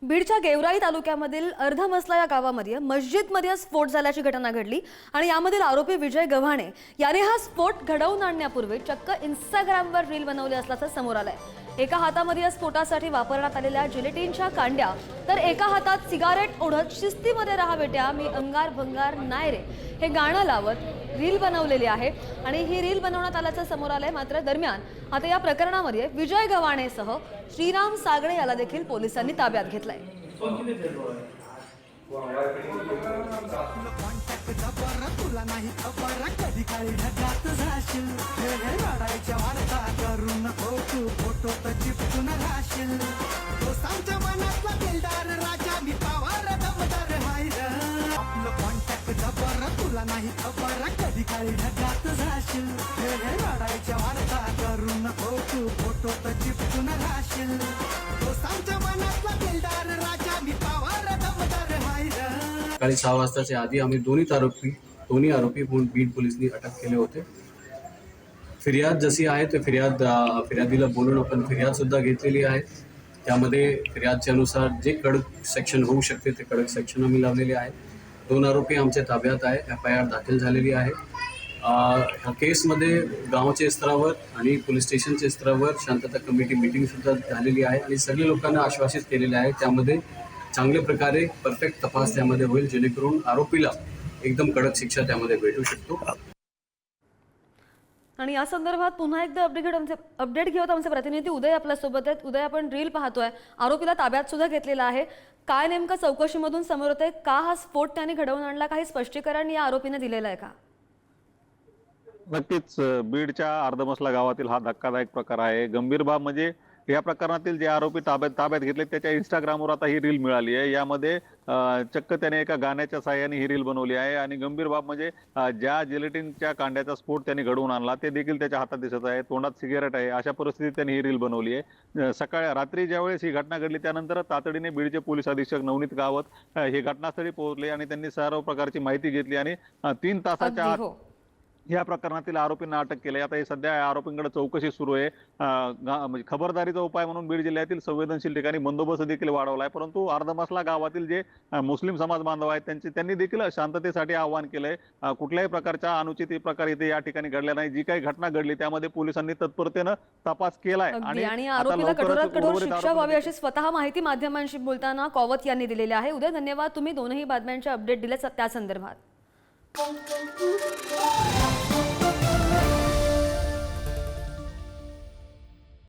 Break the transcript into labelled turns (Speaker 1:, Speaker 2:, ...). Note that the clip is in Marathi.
Speaker 1: बीडच्या गेवराई तालुक्यामधील अर्धमसला या गावामध्ये मस्जिदमध्ये स्फोट झाल्याची घटना घडली आणि यामधील आरोपी विजय गव्हाणे याने हा स्फोट घडवून आणण्यापूर्वी चक्क इंस्टाग्रामवर रील बनवली असल्याचं समोर आलंय। एका हातामध्ये या स्फोटासाठी वापरण्यात आलेल्या जिलेटिनच्या कांड्या तर एका हातात सिगारेट ओढत शिस्तीमध्ये राहा बेट्या मी अंगार भंगार नाय रे हे गाणं लावत रील बनवलेली आहे आणि ही रील बनवण्यात आल्याचं समोर आलंय। मात्र दरम्यान आता या प्रकरणामध्ये विजय गव्हाणेसह श्रीराम सागणे याला देखील पोलिसांनी ताब्यात घेतलंय।
Speaker 2: सकाळी 6 वाजताच्या आधी आम्ही दोन्ही आरोपी बीड पोलिसांनी अटक केले होते। फिर्याद जशी आहे ते फिर्यादीला बोलून आपण फिर्याद सुद्धा घेतलेली आहे। त्यामध्ये फिर्यादच्या अनुसार जे कडक सेक्शन होऊ शकते ते कडक सेक्शन आम्ही लावलेले आहे। 2 आरोपी आमच्या ताब्यात आहे। FIR दाखल झालेली आहे। ह्या केसमध्ये गावच्या स्तरावर आणि पोलीस स्टेशनच्या स्तरावर शांतता कमिटी मीटिंग सुद्धा झालेली आहे आणि सगळे लोकांना आश्वासित केलेले आहे त्यामध्ये चांगल्या प्रकारे परफेक्ट तपास त्यामध्ये होईल जेणेकरून आरोपीला एकदम कडक शिक्षा त्यामध्ये भेटू शकतो।
Speaker 1: आणि या संदर्भात पुन्हा एकदा अपडेट घेऊत आमचे प्रतिनिधी उदय आपल्या सोबत आहेत। उदय, आपण रील पाहतोय, आरोपीला ताब्यात सुद्धा घेतलेला आहे, काय नेमकं चौकशीमधून समोर येतंय? का हा स्फोट त्याने घडवून आणला? काही स्पष्टीकरण या आरोपीने दिलेलं आहे का?
Speaker 3: नक्कीच बीडच्या अर्धमसला गावातील हा धक्कादायक प्रकार आहे। गंभीर बाब म्हणजे या प्रकरणातील जे आरोपी ताब्यात घेतले त्याच्या इंस्टाग्रामवर आता ही रील मिळाली आहे। यामध्ये चक्क त्याने एका गाण्याच्या साहाय्याने ही रील बनवली आहे आणि गंभीर बाब म्हणजे ज्या जिलेटिनच्या कांड्याचा स्फोट त्याने घडवून आणला ते देखील त्याच्या हातात दिसत आहे, तोंडात सिगारेट आहे। अशा परिस्थितीत त्याने ही रील बनवली आहे। रात्री ज्यावेळेस ही घटना घडली त्यानंतर तातडीने बीडचे पोलीस अधीक्षक नवनीत गावत हे घटनास्थळी पोहोचले आणि त्यांनी सर्व प्रकारची माहिती घेतली आणि 3 तासाच्या आत या प्रकरणातील आरोपींना अटक केली। आता हे सध्या आरोपींकडे चौकशी सुरू आहे। म्हणजे खबरदारीचा उपाय म्हणून बीड जिल्ह्यातील संवेदनशील ठिकाणी बंदोबस्त देखील वाढवला आहे। परंतु अर्धमसला गावातील जे मुस्लिम समाज बांधव आहेत त्यांनी देखील शांततेसाठी आवाहन केलंय। कुठल्याही प्रकारच्या अनुचित प्रकार इथे या ठिकाणी घडल्या नाही। जी काही घटना घडली त्यामध्ये पोलिसांनी तत्परतेनं तपास केलाय
Speaker 1: आणि आरोपीला कठोरात कठोर शिक्षा व्हावी अशी स्वतः माहिती माध्यमांशी बोलताना कौवत यांनी दिलेली आहे। उदय, धन्यवाद, तुम्ही दोनही बातम्यांचे अपडेट दिले त्या संदर्भात।